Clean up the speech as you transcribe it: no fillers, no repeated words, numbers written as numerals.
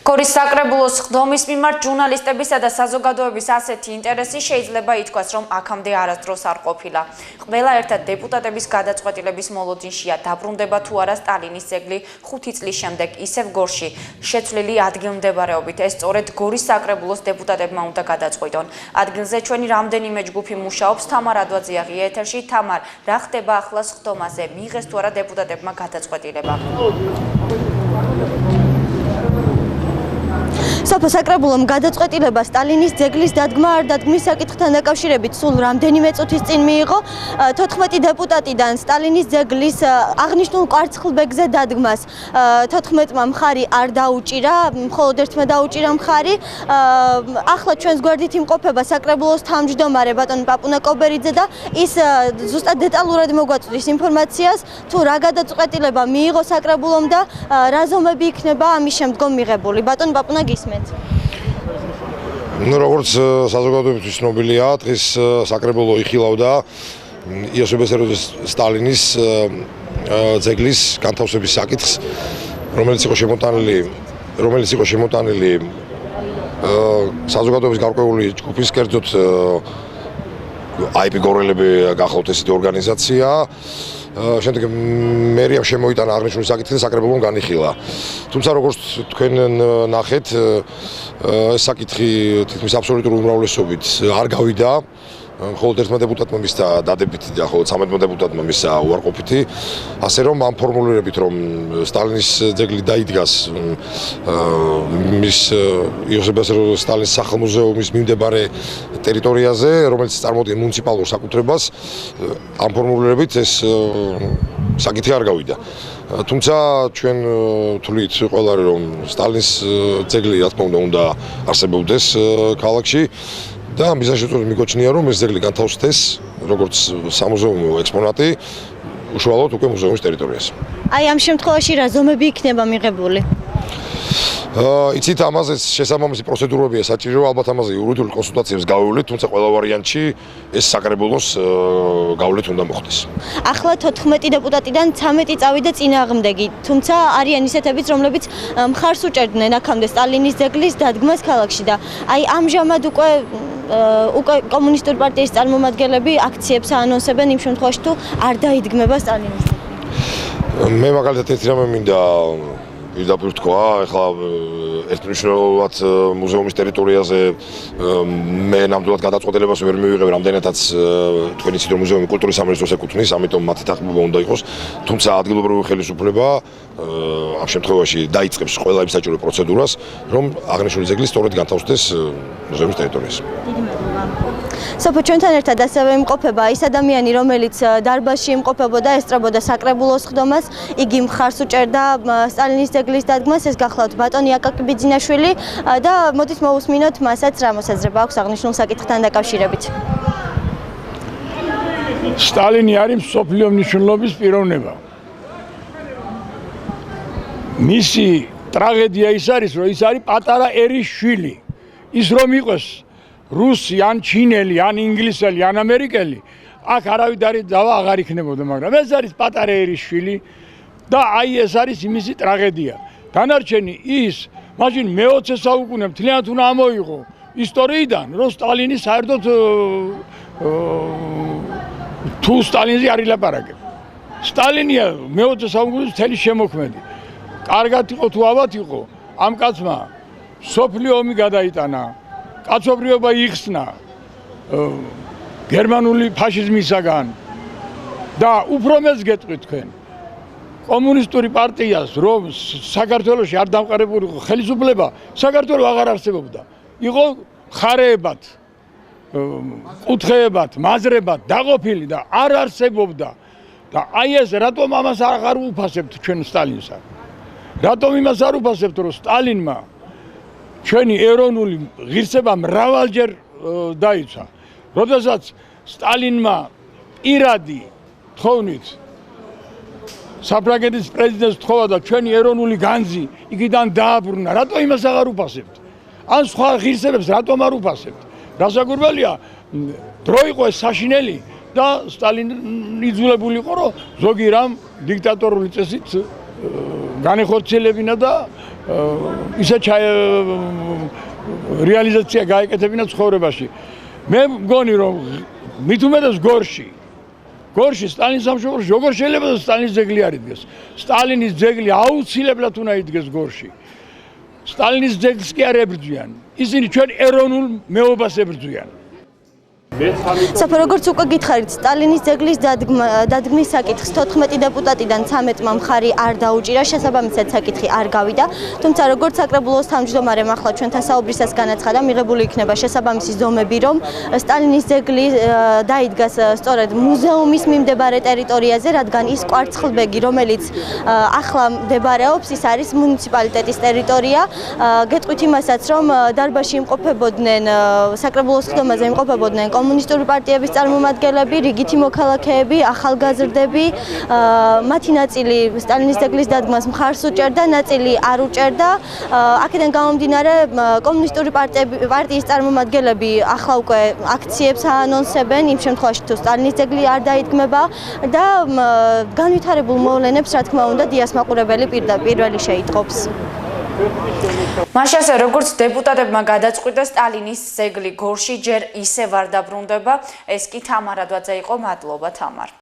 გორის საკრებულოს ხდომის მიმართ ჟურნალისტებისა და საზოგადოების ასეთი ინტერესი შეიძლება ითქვას, რომ აქამდე არასდროს არ ყოფილა. ყველა ერთად დეპუტატების გადაწყვეტილების მოლოდინშია, დაბრუნდება თუ არა სტალინის ძეგლი 5 წლის შემდეგ ისევ გორში შეცვლილი ადგილმდებარეობით. ეს სწორედ გორის საკრებულოს დეპუტატებმა უნდა გადაწყვიტონ. ადგილზე ჩვენი რამდენიმე ჯგუფი მუშაობს, თამარ ადვაძეა ღია ეთერში. თამარ, რა ხდება ახლას ხდომაზე? მიიღეს თუ არა დეპუტატებმა გადაწყვეტილება? სოფო საკრებულომ გადაწყვეტილება სტალინის ძეგლის დადგმა არ დადგმის საკითხთან დაკავშირებით სულ რამდენიმე წუთის წინ მიიღო. 14 დეპუტატიდან სტალინის ძეგლის აღნიშნულ კვარცხლბეკზე დადგმას 14-მა მხარი არ დაუჭირა, მხოლოდ ერთმა დაუჭირა მხარი. ახლა ჩვენს გვერდით იმყოფება საკრებულოს თავმჯდომარე ბატონი პაპუნა კობერიძე და ის ზუსტად დეტალურად მოგვაწვდის ინფორმაციას, თუ რა გადაწყვეტილება მიიღო საკრებულომ და რა ზომები იქნება ამის შემდგომ მიღებული. ბატონი პაპუნა, გისმენთ. როგორც საზოგადოებისთვის ცნობილია, დღეს საკრებულო იხილავდა იოსებ ვისარიონის სტალინის ძეგლის განთავსების საკითხს, რომელიც იყო შემოტანილი საზოგადოების გარკვეული ჯგუფის, კერძოდ IP გორელები გახავთ ესეთი ორგანიზაცია. შემდეგ მერიამ შემოიტანა აღნიშნული საკითხი და საკრებულომ განიხილა. თუმცა როგორც თქვენ ნახეთ, ეს საკითხი თითქმის აბსოლუტური უმრავლესობით არ გავიდა. მხოლოდ ერთმა დეპუტატმა მისცა დადებითი და მხოლოდ 13 დეპუტატმა მისცა უარყოფითი. ასე რომ ამ ფორმულირებით, რომ სტალინის ძეგლი დაიდგას მის იოსებ ვისარიონის სტალინის სახელმუზეუმის მიმდებარე ტერიტორიაზე, რომელიც წარმოადგენს მუნიციპალურ საკუთრებას, ამ ფორმულირებით ეს საკითხი არ გავიდა. თუმცა ჩვენ თვლით ყველარი, რომ სტალინის ძეგლი რა თქმა უნდა არსებობდეს ქალაქში. და მიზანშეწონილი მიგოჩნია, რომ ეს ძეგლი განთავსდეს როგორც სამუზეუმო ექსპონატი უშუალოდ უკვე მუზეუმის ტერიტორიაზე. აი ამ შემთხვევაში რა ზომები იქნება მიღებული? იცით, ამაზეც შესაბამისი პროცედურებია საჭირო, ალბათ ამაზე იურიდიული კონსულტაციებს გავივლით, თუმცა ყველა ვარიანტში ეს საკრებულოს გავლით უნდა მოხდეს. ახლა 14 დეპუტატიდან 13 წავიდა წინააღმდეგი, თუმცა არიან ისეთებიც, რომლებიც მხარს უჭერდნენ აქამდე სტალინის ძეგლის დადგმას ქალაქში და აი ამჟამად უკვე კომუნისტური პარტიის წარმომადგენლები აქციებს აანონსებენ იმ შემთხვევაში, თუ არ დაიდგმება სტალინის ძეგლი. მე მაგალითად ერთი რამე მინდა პირდაპირ თქვა, ეხლა ერთმნიშვნელოვნად მუზეუმის ტერიტორიაზე მე ნამდვილად გადაწყვეტილებას ვერ მივიღებ, რამდენადაც თქვენ იცით, რომ მუზეუმი კულტურის სამინისტროს ეკუთვნის, ამიტომ მათი თანხმობა უნდა იყოს. თუმცა ადგილობრივი ხელისუფლება ამ შემთხვევაში დაიწყებს ყველა იმ საჭირო პროცედურას, რომ აღნიშნული ძეგლი სწორედ განთავსდეს მუზეუმის ტერიტორიაზე. სოფო, ჩვენთან ერთად ასევე იმყოფება ის ადამიანი, რომელიც დარბაზში იმყოფებოდა, ესწრებოდა საკრებულოს ხდომას, იგი მხარს უჭერდა სტალინის ძეგლის დადგმას, ეს გახლავთ ბატონი აკაკი ბიძინაშვილი და მოდით მოусმინოთ მასაც რა მოსაზრება აქვს აღნიშნულ საკითხთან დაკავშირებით. სტალინი არის მსოფლიო მნიშვნელობის პიროვნება. მისი ტრაგედია ის არის, რომ ის არის პატარა ერის შვილი. ის რომ იყოს რუსი, ან ჩინელი, ან ინგლისელი, ან ამერიკელი, აქ არავითარი დავა აღარ იქნებოდა, მაგრამ ეს არის პატარა ერის შვილი და აი ეს არის იმისი ტრაგედია. დანარჩენი ის, მაშინ მე-20 საუკუნე მთლიანად უნდა ამოიღო ისტორიიდან, რომ სტალინი საერთოდ თუ სტალინზე არ ილაპარაკებ. სტალინია მე-20 საუკუნის მთელი შემოქმედი. კარგად იყო თუ ალბათ იყო, ამ კაცმა სოფლიო ომი გადაიტანა. კაცობრიობა იხსნა გერმანული ფაშიზმისაგან და უფრო მეც გეტყვით თქვენ კომუნისტური პარტიას, რომ საქართველოში არ დამყარებული იყო ხელისუფლება, საქართველო აღარ არსებობდა. იყო ხარეებად, კუთხეებად, მაზრებად დაყოფილი და არ არსებობდა. და აი ეს რატომ ამას აღარ უფასებთ ჩვენ სტალინსა? რატომ იმას არ უფასებთ, რომ სტალინმა ჩვენი ეროვნული ღირსება მრავალჯერ დაიცვა. როდესაც სტალინმა პირადი თხოვნით საფრანგეთის პრეზიდენტს თხოვა და ჩვენი ეროვნული განძი იქიდან დააბრუნა, რატომ იმას აღარ უფასებთ? ან სხვა ღირსებებს რატომ არ უფასებთ? რასაკვირველია, დრო იყო ეს საშინელი და სტალინი იძულებული იყო, რომ ზოგი რამ დიქტატორული წესით განეხორციელებინა და ისე რეალიზაცია გაეკეთებინა ცხოვრებაში. მე მგონი რომ მით უმეტეს გორში სტალინის სამშობლოში როგორ შეიძლება სტალინის ძეგლი არ იდგეს. სტალინის ძეგლი აუცილებლად უნდა იდგეს გორში. სტალინის ძეგლს კი არ ებრძვიან. ისინი ჩვენ ეროვნულ მეობას ებრძვიან. სოფო როგორც უკვე გითხარით, სტალინის ძეგლის დადგმის საკითხს 14 დეპუტატიდან 13-მა მხარი არ დაუჭირა, შესაბამისად საკითხი არ გავიდა. თუმცა როგორც საკრებულოს თავმჯდომარემ ახლა ჩვენთან საუბრისას განაცხადა, მიღებული იქნება შესაბამისი ზომები, რომ სტალინის ძეგლი დაიდგას სწორედ მუზეუმის მიმდებარე ტერიტორიაზე, რადგან ის კვარცხლბეგი, რომელიც ახლა მდებარეობს, ის არის მუნიციპალიტეტის ტერიტორია. გეტყვით იმასაც, რომ დარბაზში იმყოფებოდნენ საკრებულოს ხდომაზე იმყოფებოდნენ კომუნისტური პარტიების წარმომადგენლები, რიგითი მოქალაქეები, ახალგაზრდები, მათი ნაწილი სტალინის ძეგლის დადგმას მხარს უჭერდა, ნაწილი არ უჭერდა. აქედან გამომდინარე, კომუნისტური პარტიის წარმომადგენლები ახლა უკვე აქციებს აანონსებენ, იმ შემთხვევაში თუ სტალინის ძეგლი არ დაიდგმება და განვითარებულ მოვლენებს, რა თქმა უნდა, დიას მაყურებელი პირველი შეიტყობს. მაშინ ასე როგორც დეპუტატებმა გადაწყვიტეს სტალინის ძეგლი გორში ჯერ ისევ არ დაბრუნდება, ეს კი თამარ ადვაძე იყო. მადლობა თამარ.